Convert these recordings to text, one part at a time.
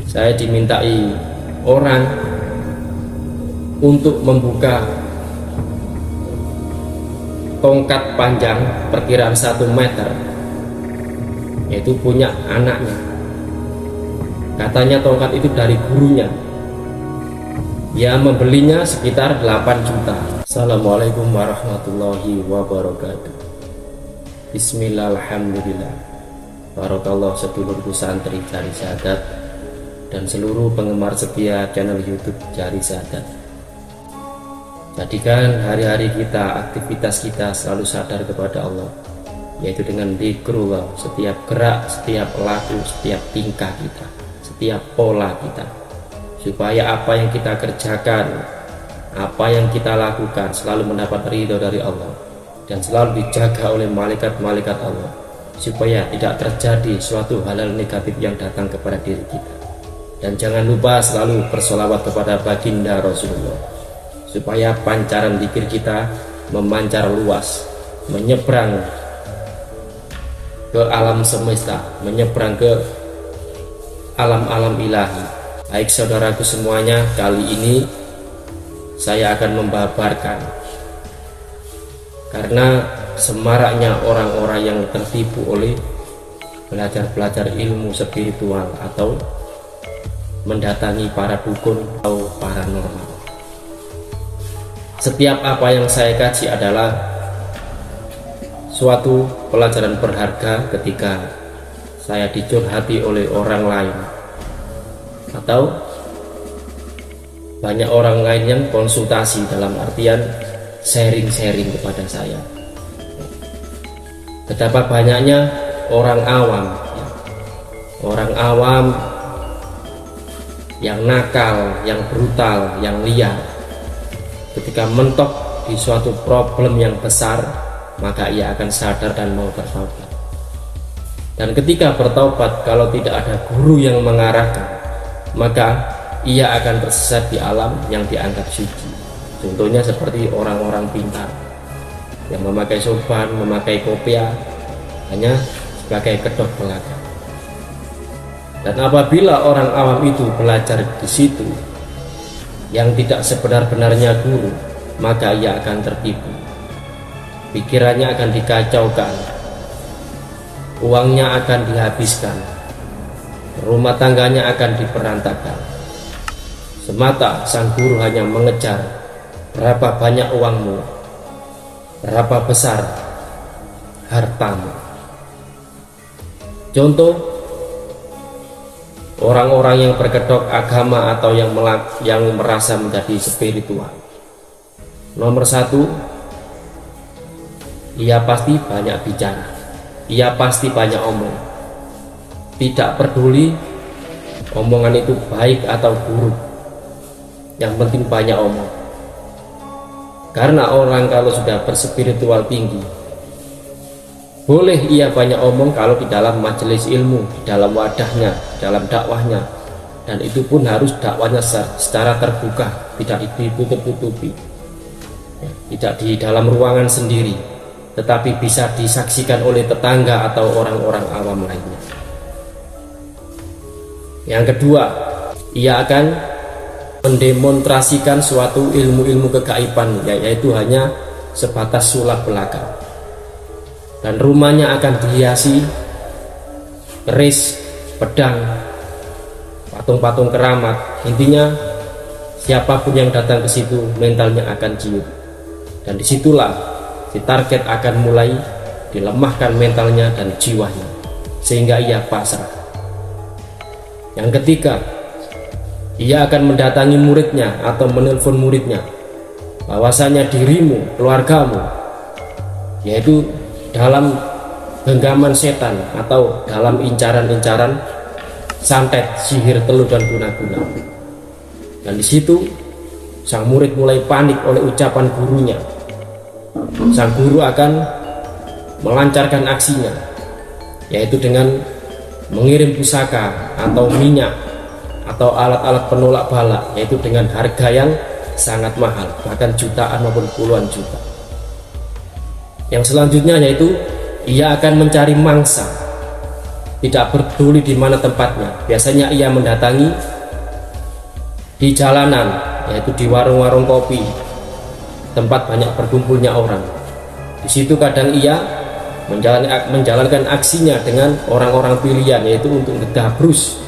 saya dimintai orang untuk membuka tongkat panjang perkiraan 1 meter, yaitu punya anaknya. Katanya tongkat itu dari gurunya. Dia membelinya sekitar 8 juta. Assalamualaikum warahmatullahi wabarakatuh. Bismillah, alhamdulillah. Barakallah sedulurku santri Jari Sahadat dan seluruh penggemar setia channel YouTube Jari Sahadat. Jadikan hari-hari kita, aktivitas kita selalu sadar kepada Allah, yaitu dengan zikrullah. Setiap gerak, setiap laku, setiap tingkah kita, setiap pola kita, supaya apa yang kita kerjakan, apa yang kita lakukan selalu mendapat ridho dari Allah dan selalu dijaga oleh malaikat-malaikat Allah, supaya tidak terjadi suatu hal-hal negatif yang datang kepada diri kita. Dan jangan lupa selalu bersolawat kepada baginda Rasulullah, supaya pancaran zikir kita memancar luas, menyeberang ke alam semesta, menyeberang ke alam-alam ilahi. Baik saudaraku semuanya, kali ini saya akan membabarkan, karena semaraknya orang-orang yang tertipu oleh belajar ilmu spiritual atau mendatangi para dukun atau paranormal. Setiap apa yang saya kaji adalah suatu pelajaran berharga ketika saya dicurhati oleh orang lain, atau banyak orang lain yang konsultasi, dalam artian sharing kepada saya. Betapa banyaknya orang awam yang nakal, yang brutal, yang liar. Ketika mentok di suatu problem yang besar, maka ia akan sadar dan mau bertaubat. Dan ketika bertaubat, kalau tidak ada guru yang mengarahkan, maka ia akan tersesat di alam yang dianggap suci. Contohnya seperti orang-orang pintar yang memakai sorban, memakai kopiah hanya sebagai kedok belaka. Dan apabila orang awam itu belajar di situ yang tidak sebenar-benarnya guru, maka ia akan tertipu. Pikirannya akan dikacaukan, uangnya akan dihabiskan, rumah tangganya akan diberantakan. Semata sang guru hanya mengejar berapa banyak uangmu, berapa besar hartamu. Contoh, orang-orang yang berkedok agama atau yang merasa menjadi spiritual. Nomor 1, ia pasti banyak bicara, ia pasti banyak omong, tidak peduli omongan itu baik atau buruk, yang penting banyak omong. Karena orang kalau sudah berspiritual tinggi, boleh ia banyak omong kalau di dalam majelis ilmu, di dalam wadahnya, dalam dakwahnya, dan itu pun harus dakwahnya secara terbuka, tidak ditutup-tutupi, tidak di dalam ruangan sendiri, tetapi bisa disaksikan oleh tetangga atau orang-orang awam lainnya. Yang kedua, ia akan mendemonstrasikan suatu ilmu-ilmu kegaiban, yaitu hanya sebatas sulap belaka. Dan rumahnya akan dihiasi keris, pedang, patung-patung keramat. Intinya siapapun yang datang ke situ mentalnya akan ciut, dan disitulah si target akan mulai dilemahkan mentalnya dan jiwanya sehingga ia pasrah. Yang ketiga, ia akan mendatangi muridnya atau menelpon muridnya bahwasanya dirimu, keluargamu, yaitu dalam genggaman setan atau dalam incaran-incaran santet, sihir, telur dan guna-guna. Dan di situ sang murid mulai panik oleh ucapan gurunya. Sang guru akan melancarkan aksinya, yaitu dengan mengirim pusaka atau minyak atau alat-alat penolak bala, yaitu dengan harga yang sangat mahal, bahkan jutaan maupun puluhan juta. Yang selanjutnya yaitu ia akan mencari mangsa tidak peduli di mana tempatnya. Biasanya ia mendatangi di jalanan, yaitu di warung-warung kopi, tempat banyak berkumpulnya orang. Di situ kadang ia menjalankan aksinya dengan orang-orang pilihan, yaitu untuk ngegabrus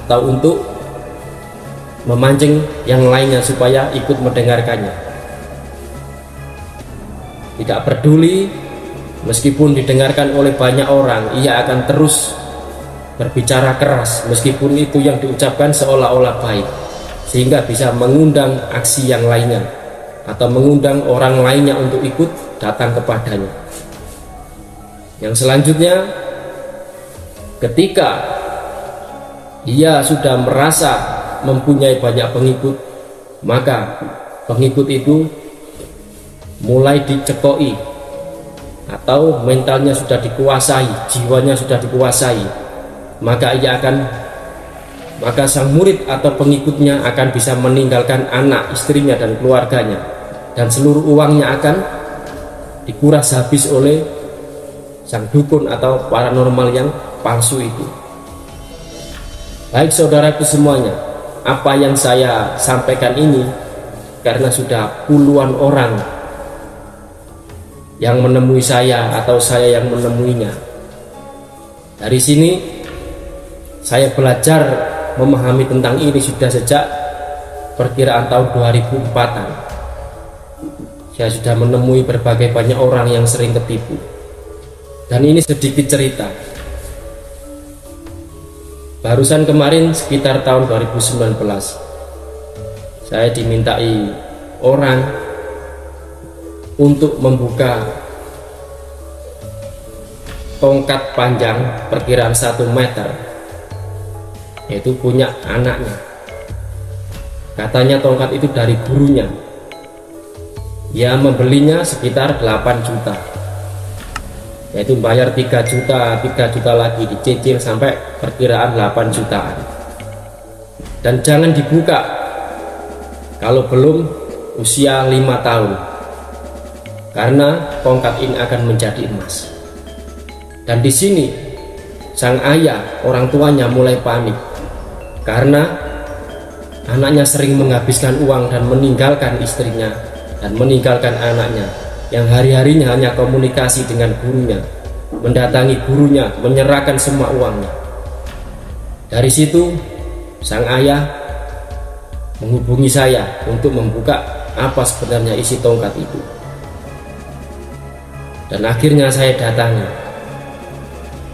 atau untuk memancing yang lainnya supaya ikut mendengarkannya. Tidak peduli, meskipun didengarkan oleh banyak orang, ia akan terus berbicara keras meskipun itu yang diucapkan seolah-olah baik, sehingga bisa mengundang aksi yang lainnya atau mengundang orang lainnya untuk ikut datang kepadanya. Yang selanjutnya, ketika ia sudah merasa mempunyai banyak pengikut, maka pengikut itu mulai dicekoi atau mentalnya sudah dikuasai, jiwanya sudah dikuasai, maka sang murid atau pengikutnya akan bisa meninggalkan anak, istrinya dan keluarganya, dan seluruh uangnya akan dikuras habis oleh sang dukun atau paranormal yang palsu itu. Baik saudaraku semuanya, apa yang saya sampaikan ini karena sudah puluhan orang yang menemui saya atau saya yang menemuinya. Dari sini saya belajar memahami tentang ini sudah sejak perkiraan tahun 2004-an. Saya sudah menemui berbagai banyak orang yang sering ketipu. Dan ini sedikit cerita. Barusan kemarin sekitar tahun 2019, saya dimintai orang untuk membuka tongkat panjang perkiraan 1 meter, yaitu punya anaknya. Katanya tongkat itu dari gurunya. Ia membelinya sekitar 8 juta, yaitu bayar 3 juta lagi dicicil sampai perkiraan 8 jutaan. Dan jangan dibuka kalau belum usia 5 tahun, karena tongkat ini akan menjadi emas. Dan di sini sang ayah, orang tuanya mulai panik karena anaknya sering menghabiskan uang dan meninggalkan istrinya dan meninggalkan anaknya yang hari-harinya hanya komunikasi dengan gurunya, mendatangi gurunya, menyerahkan semua uangnya. Dari situ sang ayah menghubungi saya untuk membuka apa sebenarnya isi tongkat itu. Dan akhirnya saya datangi.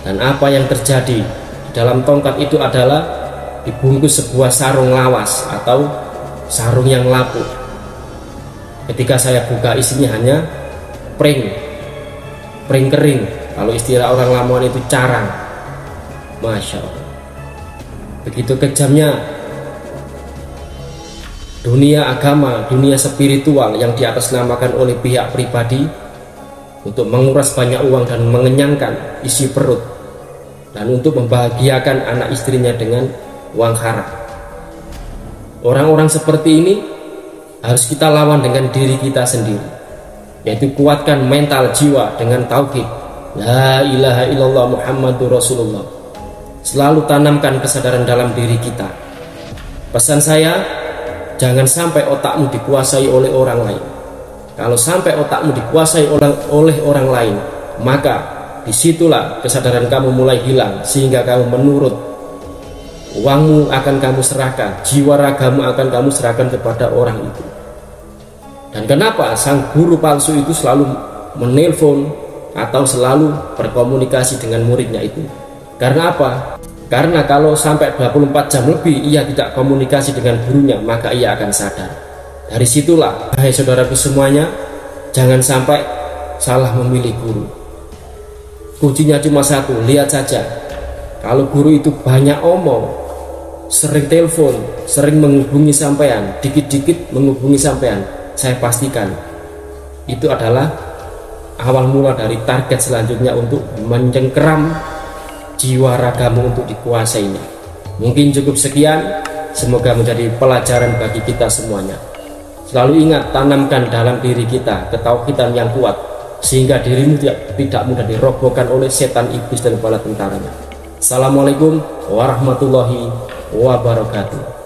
Dan apa yang terjadi di dalam tongkat itu adalah dibungkus sebuah sarung lawas atau sarung yang lapuk. Ketika saya buka, isinya hanya pring kering, kalau istilah orang Lamongan itu carang. Masya Allah, begitu kejamnya dunia agama, dunia spiritual yang diatasnamakan oleh pihak pribadi untuk menguras banyak uang dan mengenyangkan isi perut, dan untuk membahagiakan anak istrinya dengan uang haram. Orang-orang seperti ini harus kita lawan dengan diri kita sendiri, yaitu kuatkan mental jiwa dengan tauhid la ilaha illallah Muhammadur Rasulullah. Selalu tanamkan kesadaran dalam diri kita. Pesan saya, jangan sampai otakmu dikuasai oleh orang lain. Kalau sampai otakmu dikuasai oleh orang lain, maka disitulah kesadaran kamu mulai hilang, sehingga kamu menurut. Uangmu akan kamu serahkan, jiwa ragamu akan kamu serahkan kepada orang itu. Dan kenapa sang guru palsu itu selalu menelpon atau selalu berkomunikasi dengan muridnya itu? Karena apa? Karena kalau sampai 24 jam lebih ia tidak komunikasi dengan gurunya, maka ia akan sadar. Dari situlah, hai saudaraku semuanya, jangan sampai salah memilih guru. Kuncinya cuma satu, lihat saja. Kalau guru itu banyak omong, sering telepon, sering menghubungi sampean, dikit-dikit menghubungi sampean, saya pastikan itu adalah awal mula dari target selanjutnya untuk mencengkeram jiwa ragamu untuk dikuasainya. Mungkin cukup sekian, semoga menjadi pelajaran bagi kita semuanya. Selalu ingat, tanamkan dalam diri kita ketauhidan yang kuat, sehingga dirimu tidak mudah dirobohkan oleh setan, iblis dan bala tentaranya. Assalamualaikum warahmatullahi wabarakatuh.